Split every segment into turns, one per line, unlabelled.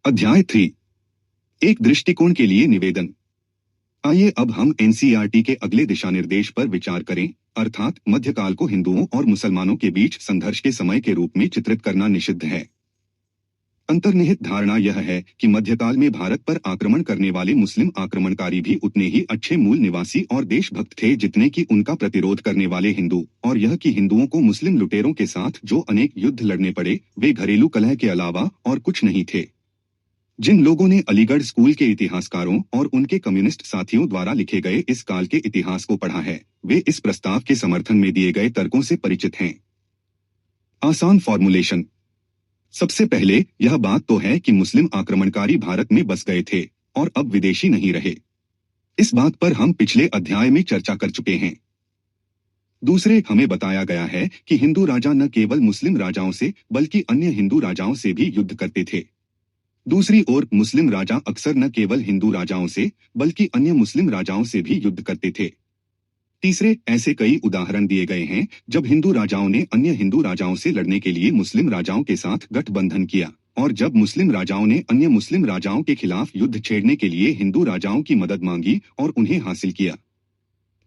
अध्याय 3 एक दृष्टिकोण के लिए निवेदन। आइए अब हम एनसीईआरटी के अगले दिशानिर्देश पर विचार करें, अर्थात मध्यकाल को हिंदुओं और मुसलमानों के बीच संघर्ष के समय के रूप में चित्रित करना निषिद्ध है। अंतर्निहित धारणा यह है कि मध्यकाल में भारत पर आक्रमण करने वाले मुस्लिम आक्रमणकारी भी उतने ही अच्छे मूल निवासी और देशभक्त थे जितने कि उनका प्रतिरोध करने वाले हिंदू, और यह कि हिंदुओं को मुस्लिम लुटेरों के साथ जो अनेक युद्ध लड़ने पड़े वे घरेलू कलह के अलावा और कुछ नहीं थे। जिन लोगों ने अलीगढ़ स्कूल के इतिहासकारों और उनके कम्युनिस्ट साथियों द्वारा लिखे गए इस काल के इतिहास को पढ़ा है, वे इस प्रस्ताव के समर्थन में दिए गए तर्कों से परिचित हैं। आसान फॉर्मुलेशन। सबसे पहले यह बात तो है कि मुस्लिम आक्रमणकारी भारत में बस गए थे और अब विदेशी नहीं रहे। इस बात पर हम पिछले अध्याय में चर्चा कर चुके हैं। दूसरे, हमें बताया गया है कि हिंदू राजा न केवल मुस्लिम राजाओं से बल्कि अन्य हिंदू राजाओं से भी युद्ध करते थे। दूसरी ओर मुस्लिम राजा अक्सर न केवल हिंदू राजाओं से बल्कि अन्य मुस्लिम राजाओं से भी युद्ध करते थे। तीसरे, ऐसे कई उदाहरण दिए गए हैं जब हिंदू राजाओं ने अन्य हिंदू राजाओं से लड़ने के लिए मुस्लिम राजाओं के साथ गठबंधन किया, और जब मुस्लिम राजाओं ने अन्य मुस्लिम राजाओं के खिलाफ युद्ध छेड़ने के लिए हिंदू राजाओं की मदद मांगी और उन्हें हासिल किया।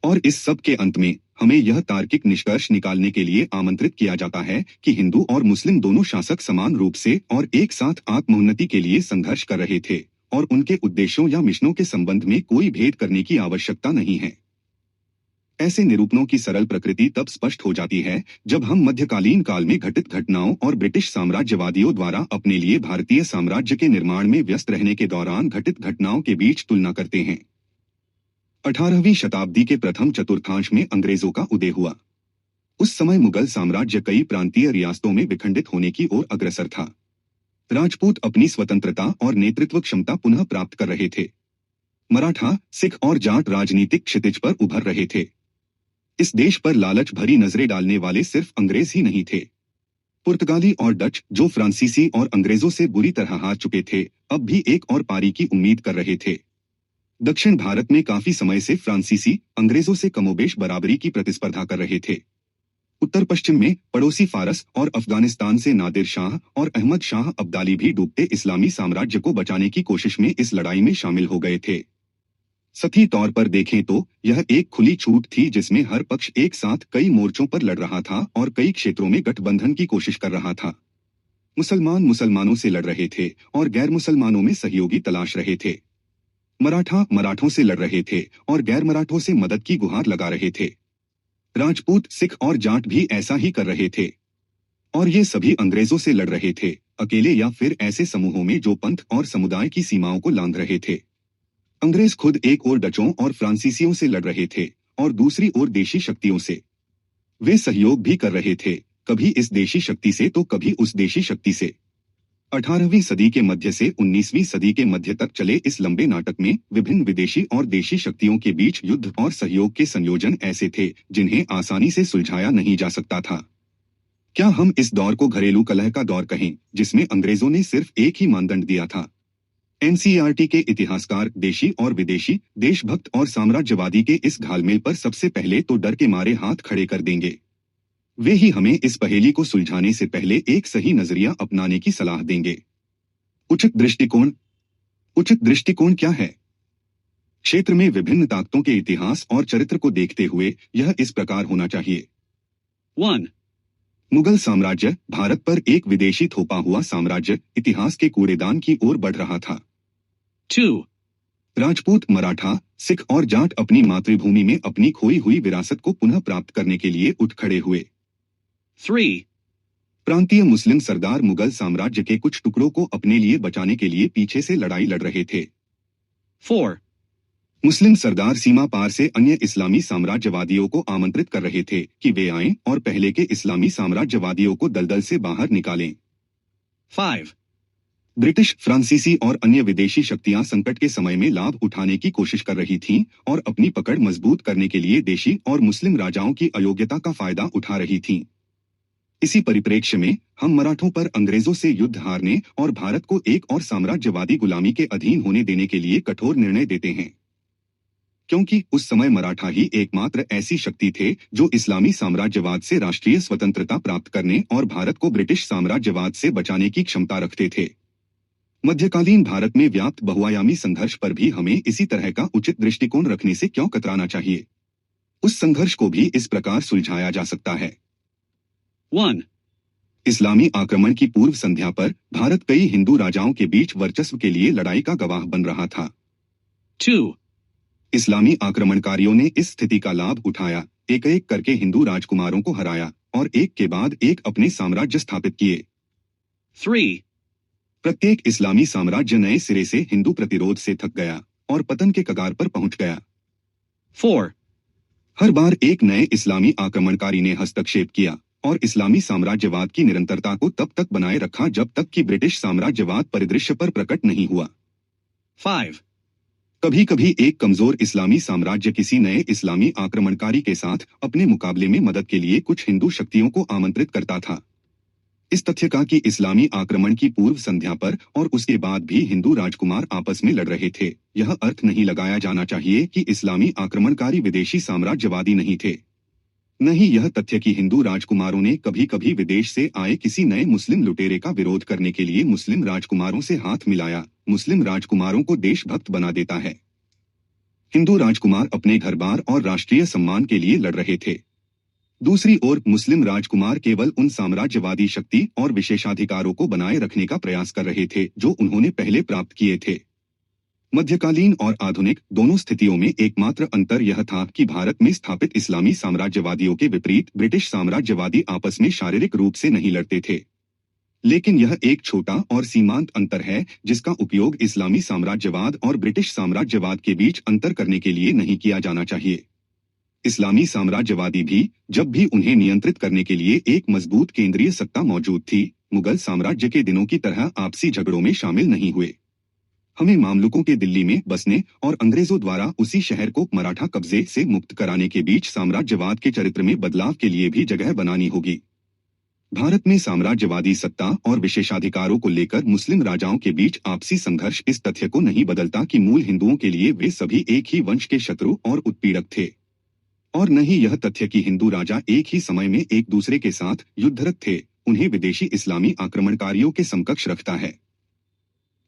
और इस सब के अंत में हमें यह तार्किक निष्कर्ष निकालने के लिए आमंत्रित किया जाता है कि हिंदू और मुस्लिम दोनों शासक समान रूप से और एक साथ आत्मोन्नति के लिए संघर्ष कर रहे थे, और उनके उद्देश्यों या मिशनों के संबंध में कोई भेद करने की आवश्यकता नहीं है। ऐसे निरूपणों की सरल प्रकृति तब स्पष्ट हो जाती है जब हम मध्यकालीन काल में घटित घटनाओं और ब्रिटिश साम्राज्यवादियों द्वारा अपने लिए भारतीय साम्राज्य के निर्माण में व्यस्त रहने के दौरान घटित घटनाओं के बीच तुलना करते हैं। 18वीं शताब्दी के प्रथम चतुर्थांश में अंग्रेजों का उदय हुआ। उस समय मुगल साम्राज्य कई प्रांतीय रियासतों में विखंडित होने की ओर अग्रसर था। राजपूत अपनी स्वतंत्रता और नेतृत्व क्षमता पुनः प्राप्त कर रहे थे। मराठा, सिख और जाट राजनीतिक क्षितिज पर उभर रहे थे। इस देश पर लालच भरी नजरें डालने वाले सिर्फ अंग्रेज ही नहीं थे। पुर्तगाली और डच, जो फ्रांसीसी और अंग्रेजों से बुरी तरह हार चुके थे, अब भी एक और पारी की उम्मीद कर रहे थे। दक्षिण भारत में काफी समय से फ्रांसीसी अंग्रेजों से कमोबेश बराबरी की प्रतिस्पर्धा कर रहे थे। उत्तर पश्चिम में पड़ोसी फारस और अफगानिस्तान से नादिर शाह और अहमद शाह अब्दाली भी डूबते इस्लामी साम्राज्य को बचाने की कोशिश में इस लड़ाई में शामिल हो गए थे। सही तौर पर देखें तो यह एक खुली छूट थी जिसमें हर पक्ष एक साथ कई मोर्चों पर लड़ रहा था और कई क्षेत्रों में गठबंधन की कोशिश कर रहा था। मुसलमान मुसलमानों से लड़ रहे थे और गैर मुसलमानों में सहयोगी तलाश रहे थे। मराठा मराठों से लड़ रहे थे और गैर मराठों से मदद की गुहार लगा रहे थे। राजपूत, सिख और जाट भी ऐसा ही कर रहे थे। और ये सभी अंग्रेजों से लड़ रहे थे, अकेले या फिर ऐसे समूहों में जो पंथ और समुदाय की सीमाओं को लांघ रहे थे। अंग्रेज खुद एक ओर डचों और फ्रांसीसियों से लड़ रहे थे और दूसरी ओर देशी शक्तियों से। वे सहयोग भी कर रहे थे, कभी इस देशी शक्ति से तो कभी उस देशी शक्ति से। 18वीं सदी के मध्य से 19वीं सदी के मध्य तक चले इस लंबे नाटक में विभिन्न विदेशी और देशी शक्तियों के बीच युद्ध और सहयोग के संयोजन ऐसे थे जिन्हें आसानी से सुलझाया नहीं जा सकता था। क्या हम इस दौर को घरेलू कलह का दौर कहें, जिसमें अंग्रेजों ने सिर्फ एक ही मानदंड दिया था? एनसीईआरटी के इतिहासकार देशी और विदेशी, देशभक्त और साम्राज्यवादी के इस घालमेल पर सबसे पहले तो डर के मारे हाथ खड़े कर देंगे। वे ही हमें इस पहेली को सुलझाने से पहले एक सही नजरिया अपनाने की सलाह देंगे। उचित दृष्टिकोण। उचित दृष्टिकोण क्या है? क्षेत्र में विभिन्न ताकतों के इतिहास और चरित्र को देखते हुए यह इस प्रकार होना चाहिए। 1. मुगल साम्राज्य भारत पर एक विदेशी थोपा हुआ साम्राज्य इतिहास के कूड़ेदान की ओर बढ़ रहा था। 2. राजपूत, मराठा, सिख और जाट अपनी मातृभूमि में अपनी खोई हुई विरासत को पुनः प्राप्त करने के लिए उठ खड़े हुए। 3. प्रांतीय मुस्लिम सरदार मुगल साम्राज्य के कुछ टुकड़ों को अपने लिए बचाने के लिए पीछे से लड़ाई लड़ रहे थे। 4. मुस्लिम सरदार सीमा पार से अन्य इस्लामी साम्राज्यवादियों को आमंत्रित कर रहे थे कि वे आएं और पहले के इस्लामी साम्राज्यवादियों को दलदल से बाहर निकालें। 5. ब्रिटिश, फ्रांसीसी और अन्य विदेशी शक्तियां संकट के समय में लाभ उठाने की कोशिश कर रही थीं और अपनी पकड़ मजबूत करने के लिए देशी और मुस्लिम राजाओं की अयोग्यता का फायदा उठा रही थीं। इसी परिप्रेक्ष्य में हम मराठों पर अंग्रेजों से युद्ध हारने और भारत को एक और साम्राज्यवादी गुलामी के अधीन होने देने के लिए कठोर निर्णय देते हैं, क्योंकि उस समय मराठा ही एकमात्र ऐसी शक्ति थे जो इस्लामी साम्राज्यवाद से राष्ट्रीय स्वतंत्रता प्राप्त करने और भारत को ब्रिटिश साम्राज्यवाद से बचाने की क्षमता रखते थे। मध्यकालीन भारत में व्याप्त बहुआयामी संघर्ष पर भी हमें इसी तरह का उचित दृष्टिकोण रखने से क्यों कतराना चाहिए? उस संघर्ष को भी इस प्रकार सुलझाया जा सकता है।
1.
इस्लामी आक्रमण की पूर्व संध्या पर भारत कई हिंदू राजाओं के बीच वर्चस्व के लिए लड़ाई का गवाह बन रहा था।
2.
इस्लामी आक्रमणकारियों ने इस स्थिति का लाभ उठाया, एक-एक करके हिंदू राजकुमारों को हराया और एक के बाद एक अपने साम्राज्य स्थापित किए।
3.
प्रत्येक इस्लामी साम्राज्य नए सिरे से हिंदू प्रतिरोध से थक गया और पतन के कगार पर पहुंच गया।
4.
हर बार एक नए इस्लामी आक्रमणकारी ने हस्तक्षेप किया और इस्लामी साम्राज्यवाद की निरंतरता को तब तक बनाए रखा जब तक कि ब्रिटिश साम्राज्यवाद परिदृश्य पर प्रकट नहीं हुआ।
5.
कभी कभी एक कमजोर इस्लामी साम्राज्य किसी नए इस्लामी आक्रमणकारी के साथ अपने मुकाबले में मदद के लिए कुछ हिंदू शक्तियों को आमंत्रित करता था। इस तथ्य का कि इस्लामी आक्रमण की पूर्व संध्या पर और उसके बाद भी हिंदू राजकुमार आपस में लड़ रहे थे, यह अर्थ नहीं लगाया जाना चाहिए कि इस्लामी आक्रमणकारी विदेशी साम्राज्यवादी नहीं थे। नहीं, यह तथ्य कि हिंदू राजकुमारों ने कभी कभी विदेश से आए किसी नए मुस्लिम लुटेरे का विरोध करने के लिए मुस्लिम राजकुमारों से हाथ मिलाया, मुस्लिम राजकुमारों को देशभक्त बना देता है। हिंदू राजकुमार अपने घर-बार और राष्ट्रीय सम्मान के लिए लड़ रहे थे। दूसरी ओर मुस्लिम राजकुमार केवल उन साम्राज्यवादी शक्ति और विशेषाधिकारों को बनाए रखने का प्रयास कर रहे थे जो उन्होंने पहले प्राप्त किए थे। मध्यकालीन और आधुनिक दोनों स्थितियों में एकमात्र अंतर यह था कि भारत में स्थापित इस्लामी साम्राज्यवादियों के विपरीत ब्रिटिश साम्राज्यवादी आपस में शारीरिक रूप से नहीं लड़ते थे। लेकिन यह एक छोटा और सीमांत अंतर है जिसका उपयोग इस्लामी साम्राज्यवाद और ब्रिटिश साम्राज्यवाद के बीच अंतर करने के लिए नहीं किया जाना चाहिए। इस्लामी साम्राज्यवादी भी, जब भी उन्हें नियंत्रित करने के लिए एक मजबूत केंद्रीय सत्ता मौजूद थी, मुगल साम्राज्य के दिनों की तरह आपसी झगड़ों में शामिल नहीं हुए। हमें मामलुकों के दिल्ली में बसने और अंग्रेजों द्वारा उसी शहर को मराठा कब्जे से मुक्त कराने के बीच साम्राज्यवाद के चरित्र में बदलाव के लिए भी जगह बनानी होगी। भारत में साम्राज्यवादी सत्ता और विशेषाधिकारों को लेकर मुस्लिम राजाओं के बीच आपसी संघर्ष इस तथ्य को नहीं बदलता कि मूल हिंदुओं के लिए वे सभी एक ही वंश के शत्रु और उत्पीड़क थे, और न ही यह तथ्य कि हिंदू राजा एक ही समय में एक दूसरे के साथ युद्धरत थे उन्हें विदेशी इस्लामी आक्रमणकारियों के समकक्ष रखता है।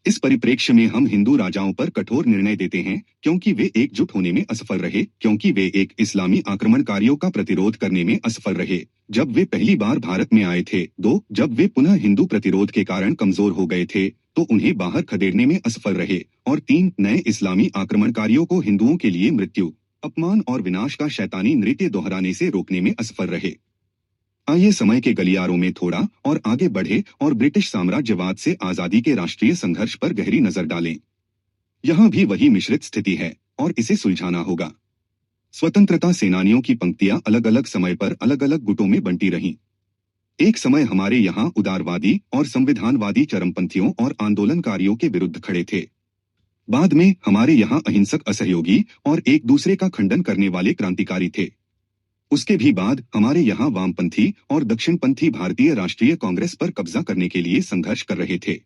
इस परिप्रेक्ष्य में हम हिंदू राजाओं पर कठोर निर्णय देते हैं क्योंकि वे एकजुट होने में असफल रहे, क्योंकि वे एक इस्लामी आक्रमणकारियों का प्रतिरोध करने में असफल रहे जब वे पहली बार भारत में आए थे। 2. जब वे पुनः हिंदू प्रतिरोध के कारण कमजोर हो गए थे तो उन्हें बाहर खदेड़ने में असफल रहे। और 3. नए इस्लामी आक्रमणकारियों को हिंदुओं के लिए मृत्यु, अपमान और विनाश का शैतानी नृत्य दोहराने से रोकने में असफल रहे। आइए समय के गलियारों में थोड़ा और आगे बढ़े और ब्रिटिश साम्राज्यवाद से आजादी के राष्ट्रीय संघर्ष पर गहरी नजर डालें। यहाँ भी वही मिश्रित स्थिति है और इसे सुलझाना होगा। स्वतंत्रता सेनानियों की पंक्तियां अलग अलग समय पर अलग अलग गुटों में बंटी रहीं। एक समय हमारे यहाँ उदारवादी और संविधानवादी चरमपंथियों और आंदोलनकारियों के विरुद्ध खड़े थे। बाद में हमारे यहाँ अहिंसक असहयोगी और एक दूसरे का खंडन करने वाले क्रांतिकारी थे। उसके भी बाद हमारे यहाँ वामपंथी और दक्षिणपंथी भारतीय राष्ट्रीय कांग्रेस पर कब्जा करने के लिए संघर्ष कर रहे थे।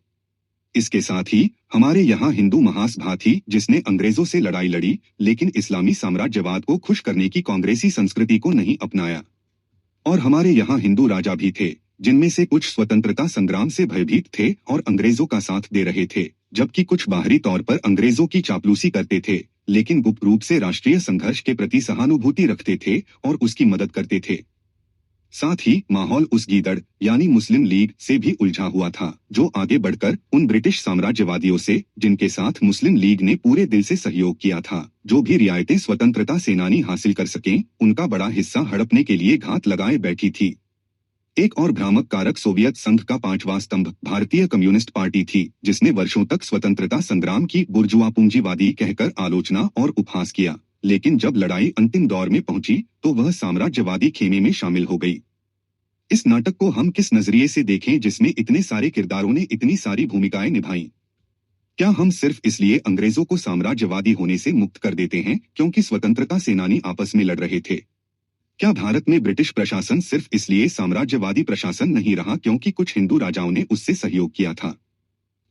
इसके साथ ही हमारे यहाँ हिंदू महासभा थी जिसने अंग्रेजों से लड़ाई लड़ी लेकिन इस्लामी साम्राज्यवाद को खुश करने की कांग्रेसी संस्कृति को नहीं अपनाया। और हमारे यहाँ हिंदू राजा भी थे जिनमें से कुछ स्वतंत्रता संग्राम से भयभीत थे और अंग्रेजों का साथ दे रहे थे, जबकि कुछ बाहरी तौर पर अंग्रेजों की चापलूसी करते थे लेकिन गुप्त रूप से राष्ट्रीय संघर्ष के प्रति सहानुभूति रखते थे और उसकी मदद करते थे। साथ ही माहौल उस गीदड़ यानी मुस्लिम लीग से भी उलझा हुआ था जो आगे बढ़कर उन ब्रिटिश साम्राज्यवादियों से, जिनके साथ मुस्लिम लीग ने पूरे दिल से सहयोग किया था, जो भी रियायतें स्वतंत्रता सेनानी हासिल कर सकें उनका बड़ा हिस्सा हड़पने के लिए घात लगाए बैठी थी। एक और भ्रामक कारक सोवियत संघ का 5वां स्तंभ भारतीय कम्युनिस्ट पार्टी थी जिसने वर्षों तक स्वतंत्रता संग्राम की बुर्जुआ पूंजीवादी कहकर आलोचना और उपहास किया, लेकिन जब लड़ाई अंतिम दौर में पहुंची तो वह साम्राज्यवादी खेमे में शामिल हो गई। इस नाटक को हम किस नजरिए से देखें जिसमें इतने सारे किरदारों ने इतनी सारी भूमिकाएं निभाई? क्या हम सिर्फ इसलिए अंग्रेजों को साम्राज्यवादी होने से मुक्त कर देते हैं क्योंकि स्वतंत्रता सेनानी आपस में लड़ रहे थे? क्या भारत में ब्रिटिश प्रशासन सिर्फ इसलिए साम्राज्यवादी प्रशासन नहीं रहा क्योंकि कुछ हिंदू राजाओं ने उससे सहयोग किया था?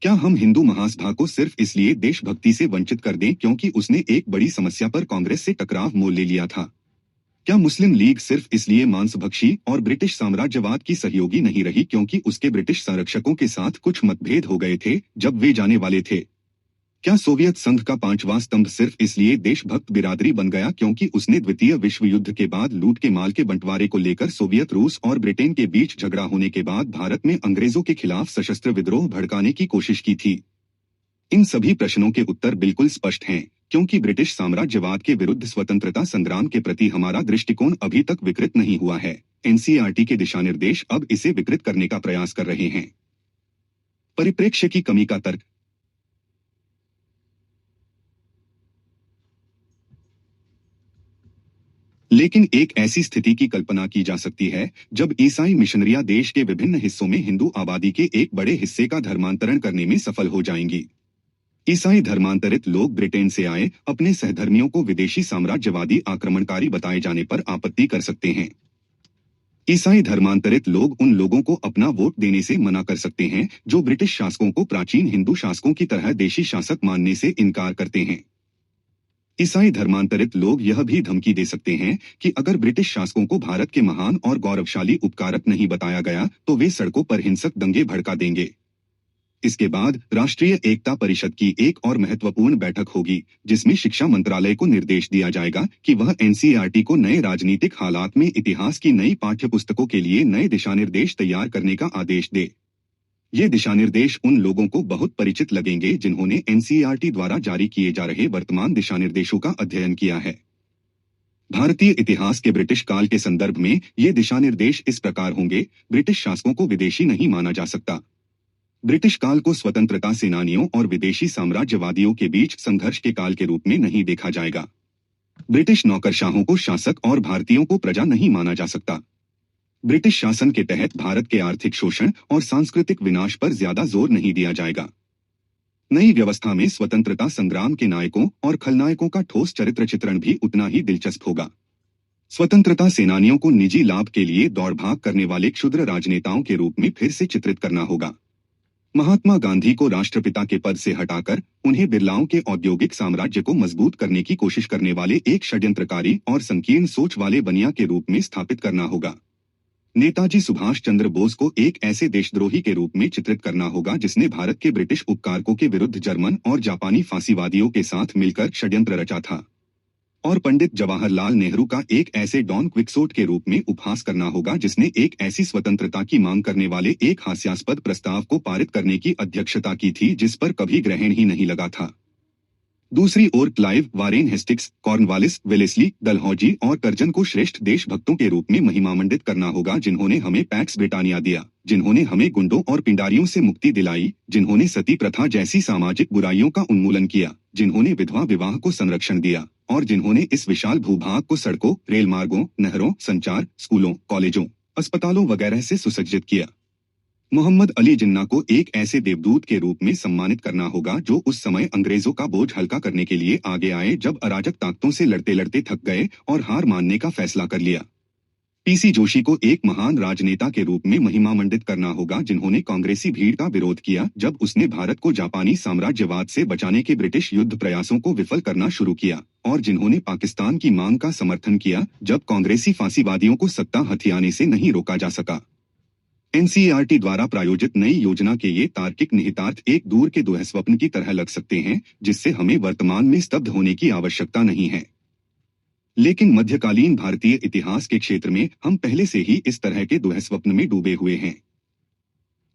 क्या हम हिंदू महासभा को सिर्फ इसलिए देशभक्ति से वंचित कर दें क्योंकि उसने एक बड़ी समस्या पर कांग्रेस से टकराव मोल ले लिया था? क्या मुस्लिम लीग सिर्फ इसलिए मांसभक्षी और ब्रिटिश साम्राज्यवाद की सहयोगी नहीं रही क्योंकि उसके ब्रिटिश संरक्षकों के साथ कुछ मतभेद हो गए थे जब वे जाने वाले थे? क्या सोवियत संघ का पांचवां स्तंभ सिर्फ इसलिए देशभक्त बिरादरी बन गया क्योंकि उसने द्वितीय विश्व युद्ध के बाद लूट के माल के बंटवारे को लेकर सोवियत रूस और ब्रिटेन के बीच झगड़ा होने के बाद भारत में अंग्रेजों के खिलाफ सशस्त्र विद्रोह भड़काने की कोशिश की थी? इन सभी प्रश्नों के उत्तर बिल्कुल स्पष्ट हैं, क्योंकि ब्रिटिश साम्राज्यवाद के विरुद्ध स्वतंत्रता संग्राम के प्रति हमारा दृष्टिकोण अभी तक विकृत नहीं हुआ है। एनसीईआरटी के दिशानिर्देश अब इसे विकृत करने का प्रयास कर रहे हैं। परिप्रेक्ष्य की कमी का तर्क। लेकिन एक ऐसी स्थिति की कल्पना की जा सकती है जब ईसाई मिशनरियां देश के विभिन्न हिस्सों में हिंदू आबादी के एक बड़े हिस्से का धर्मांतरण करने में सफल हो जाएंगी। ईसाई धर्मांतरित लोग ब्रिटेन से आए अपने सहधर्मियों को विदेशी साम्राज्यवादी आक्रमणकारी बताए जाने पर आपत्ति कर सकते हैं। ईसाई धर्मांतरित लोग उन लोगों को अपना वोट देने से मना कर सकते हैं जो ब्रिटिश शासकों को प्राचीन हिंदू शासकों की तरह देशी शासक मानने से इनकार करते हैं। ईसाई धर्मांतरित लोग यह भी धमकी दे सकते हैं कि अगर ब्रिटिश शासकों को भारत के महान और गौरवशाली उपकारक नहीं बताया गया तो वे सड़कों पर हिंसक दंगे भड़का देंगे। इसके बाद राष्ट्रीय एकता परिषद की एक और महत्वपूर्ण बैठक होगी जिसमें शिक्षा मंत्रालय को निर्देश दिया जाएगा कि वह एनसीईआरटी को नए राजनीतिक हालात में इतिहास की नई पाठ्यपुस्तकों के लिए नए दिशानिर्देश तैयार करने का आदेश दे। ये दिशानिर्देश उन लोगों को बहुत परिचित लगेंगे जिन्होंने एनसीईआरटी द्वारा जारी किए जा रहे वर्तमान दिशानिर्देशों का अध्ययन किया है। भारतीय इतिहास के ब्रिटिश काल के संदर्भ में ये दिशानिर्देश इस प्रकार होंगे। ब्रिटिश शासकों को विदेशी नहीं माना जा सकता। ब्रिटिश काल को स्वतंत्रता सेनानियों और विदेशी साम्राज्यवादियों के बीच संघर्ष के काल के रूप में नहीं देखा जाएगा। ब्रिटिश नौकरशाहों को शासक और भारतीयों को प्रजा नहीं माना जा सकता। ब्रिटिश शासन के तहत भारत के आर्थिक शोषण और सांस्कृतिक विनाश पर ज्यादा जोर नहीं दिया जाएगा। नई व्यवस्था में स्वतंत्रता संग्राम के नायकों और खलनायकों का ठोस चरित्र चित्रण भी उतना ही दिलचस्प होगा। स्वतंत्रता सेनानियों को निजी लाभ के लिए दौड़ भाग करने वाले क्षुद्र राजनेताओं के रूप में फिर से चित्रित करना होगा। महात्मा गांधी को राष्ट्रपिता के पद से हटाकर उन्हें बिरलाओं के औद्योगिक साम्राज्य को मजबूत करने की कोशिश करने वाले एक षड्यंत्रकारी और संकीर्ण सोच वाले बनिया के रूप में स्थापित करना होगा। नेताजी सुभाष चंद्र बोस को एक ऐसे देशद्रोही के रूप में चित्रित करना होगा जिसने भारत के ब्रिटिश उपकारकों के विरुद्ध जर्मन और जापानी फांसीवादियों के साथ मिलकर षड्यंत्र रचा था। और पंडित जवाहरलाल नेहरू का एक ऐसे डॉन क्विक्सोट के रूप में उपहास करना होगा जिसने एक ऐसी स्वतंत्रता की मांग करने वाले एक हास्यास्पद प्रस्ताव को पारित करने की अध्यक्षता की थी जिस पर कभी ग्रहण ही नहीं लगा था। दूसरी ओर Clive, Warren Hastings, Cornwallis, Wellesley, Dalhousie और कर्जन को श्रेष्ठ देशभक्तों के रूप में महिमामंडित करना होगा जिन्होंने हमें पैक्स ब्रिटानिया दिया, जिन्होंने हमें गुंडों और पिंडारियों से मुक्ति दिलाई, जिन्होंने सती प्रथा जैसी सामाजिक बुराइयों का उन्मूलन किया, जिन्होंने विधवा विवाह को संरक्षण दिया और जिन्होंने इस विशाल भूभाग को सड़कों, रेल मार्गों, नहरों, संचार, स्कूलों, कॉलेजों, अस्पतालों वगैरह से सुसज्जित किया। मोहम्मद अली जिन्ना को एक ऐसे देवदूत के रूप में सम्मानित करना होगा जो उस समय अंग्रेजों का बोझ हल्का करने के लिए आगे आए जब अराजक ताकतों से लड़ते लड़ते थक गए और हार मानने का फैसला कर लिया। पीसी जोशी को एक महान राजनेता के रूप में महिमामंडित करना होगा जिन्होंने कांग्रेसी भीड़ का विरोध किया जब उसने भारत को जापानी साम्राज्यवाद से बचाने के ब्रिटिश युद्ध प्रयासों को विफल करना शुरू किया और जिन्होंने पाकिस्तान की मांग का समर्थन किया जब कांग्रेसी फांसीवादियों को सत्ता हथियाने से नहीं रोका जा सका। एनसीईआरटी द्वारा प्रायोजित नई योजना के ये तार्किक निहितार्थ एक दूर के दुःस्वप्न की तरह लग सकते हैं जिससे हमें वर्तमान में स्तब्ध होने की आवश्यकता नहीं है। लेकिन मध्यकालीन भारतीय इतिहास के क्षेत्र में हम पहले से ही इस तरह के दुःस्वप्न में डूबे हुए हैं।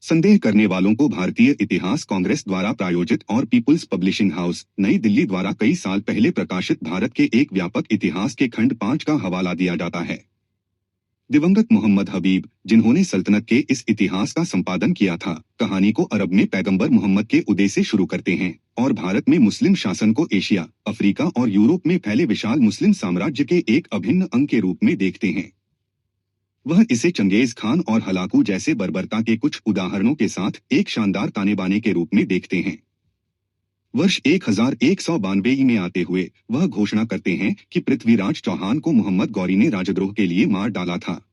संदेह करने वालों को भारतीय इतिहास कांग्रेस द्वारा प्रायोजित और पीपुल्स पब्लिशिंग हाउस, नई दिल्ली द्वारा कई साल पहले प्रकाशित भारत के एक व्यापक इतिहास के खंड 5 का हवाला दिया जाता है। दिवंगत मोहम्मद हबीब, जिन्होंने सल्तनत के इस इतिहास का संपादन किया था, कहानी को अरब में पैगंबर मोहम्मद के उदय से शुरू करते हैं और भारत में मुस्लिम शासन को एशिया, अफ्रीका और यूरोप में फैले विशाल मुस्लिम साम्राज्य के एक अभिन्न अंग के रूप में देखते हैं। वह इसे चंगेज खान और हलाकू जैसे बर्बरता के कुछ उदाहरणों के साथ एक शानदार ताने बाने के रूप में देखते हैं। वर्ष 1192 में आते हुए वह घोषणा करते हैं कि पृथ्वीराज चौहान को मोहम्मद गौरी ने राजद्रोह के लिए मार डाला था।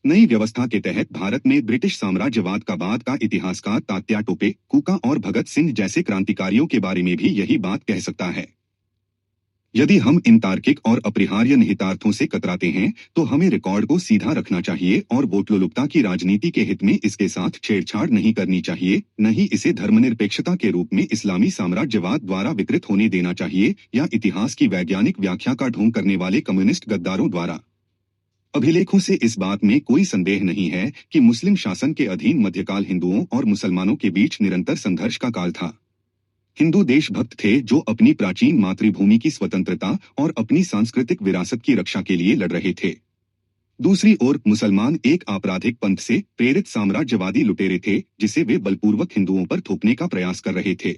नई व्यवस्था के तहत भारत में ब्रिटिश साम्राज्यवाद का बाद का इतिहासकार तात्या टोपे, कूका और भगत सिंह जैसे क्रांतिकारियों के बारे में भी यही बात कह सकता है। यदि हम इन तार्किक और अपरिहार्य निहितार्थों से कतराते हैं तो हमें रिकॉर्ड को सीधा रखना चाहिए और बोटलोलुपता की राजनीति के हित में इसके साथ छेड़छाड़ नहीं करनी चाहिए, न ही इसे धर्मनिरपेक्षता के रूप में इस्लामी साम्राज्यवाद द्वारा विकृत होने देना चाहिए या इतिहास की वैज्ञानिक व्याख्या का ढोंग करने वाले कम्युनिस्ट गद्दारों द्वारा। अभिलेखों से इस बात में कोई संदेह नहीं है कि मुस्लिम शासन के अधीन मध्यकाल हिंदुओं और मुसलमानों के बीच निरंतर संघर्ष का काल था। हिंदू देशभक्त थे जो अपनी प्राचीन मातृभूमि की स्वतंत्रता और अपनी सांस्कृतिक विरासत की रक्षा के लिए लड़ रहे थे। दूसरी ओर मुसलमान एक आपराधिक पंथ से प्रेरित साम्राज्यवादी लुटेरे थे जिसे वे बलपूर्वक हिंदुओं पर थोपने का प्रयास कर रहे थे।